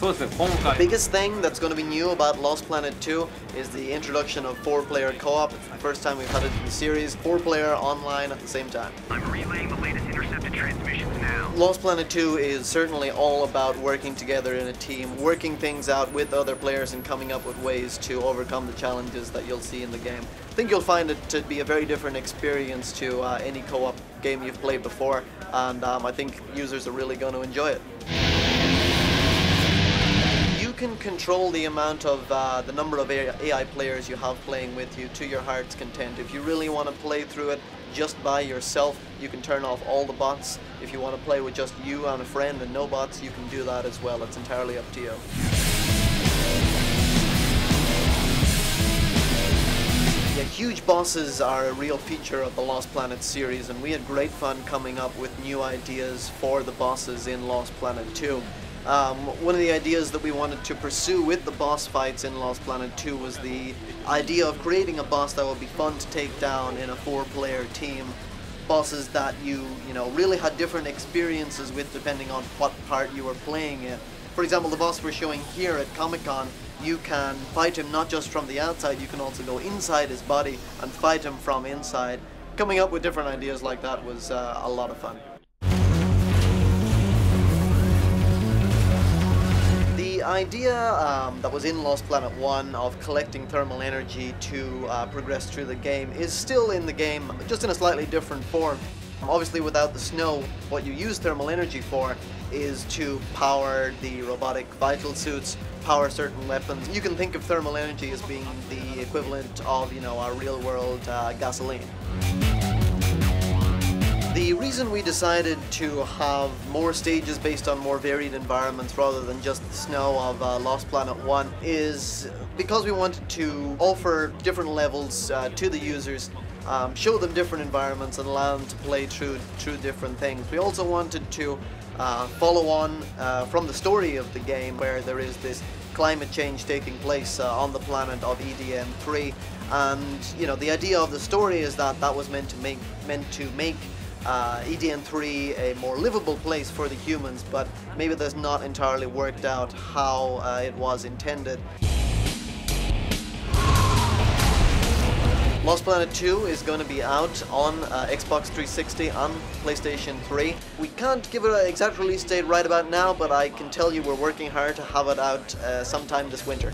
The biggest thing that's going to be new about Lost Planet 2 is the introduction of 4-player co-op. It's the first time we've had it in the series, 4-player online at the same time. I'm relaying the latest intercepted transmissions now. Lost Planet 2 is certainly all about working together in a team, working things out with other players and coming up with ways to overcome the challenges that you'll see in the game. I think you'll find it to be a very different experience to any co-op game you've played before, and I think users are really going to enjoy it. You can control the amount of the number of AI players you have playing with you to your heart's content. If you really want to play through it just by yourself, you can turn off all the bots. If you want to play with just you and a friend and no bots, you can do that as well. It's entirely up to you. Yeah, huge bosses are a real feature of the Lost Planet series, and we had great fun coming up with new ideas for the bosses in Lost Planet 2. One of the ideas that we wanted to pursue with the boss fights in Lost Planet 2 was the idea of creating a boss that would be fun to take down in a 4-player team. Bosses that you really had different experiences with depending on what part you were playing in. For example, the boss we're showing here at Comic-Con, you can fight him not just from the outside, you can also go inside his body and fight him from inside. Coming up with different ideas like that was a lot of fun. The idea that was in Lost Planet 1 of collecting thermal energy to progress through the game is still in the game, just in a slightly different form. Obviously, without the snow, what you use thermal energy for is to power the robotic vital suits, power certain weapons. You can think of thermal energy as being the equivalent of, our real-world gasoline. The reason we decided to have more stages based on more varied environments rather than just the snow of Lost Planet 1 is because we wanted to offer different levels to the users, show them different environments and allow them to play through different things. We also wanted to follow on from the story of the game, where there is this climate change taking place on the planet of EDN3, and the idea of the story is that was meant to make EDN3 a more livable place for the humans, but maybe that's not entirely worked out how it was intended. Lost Planet 2 is going to be out on Xbox 360 and PlayStation 3. We can't give it an exact release date right about now, but I can tell you we're working hard to have it out sometime this winter.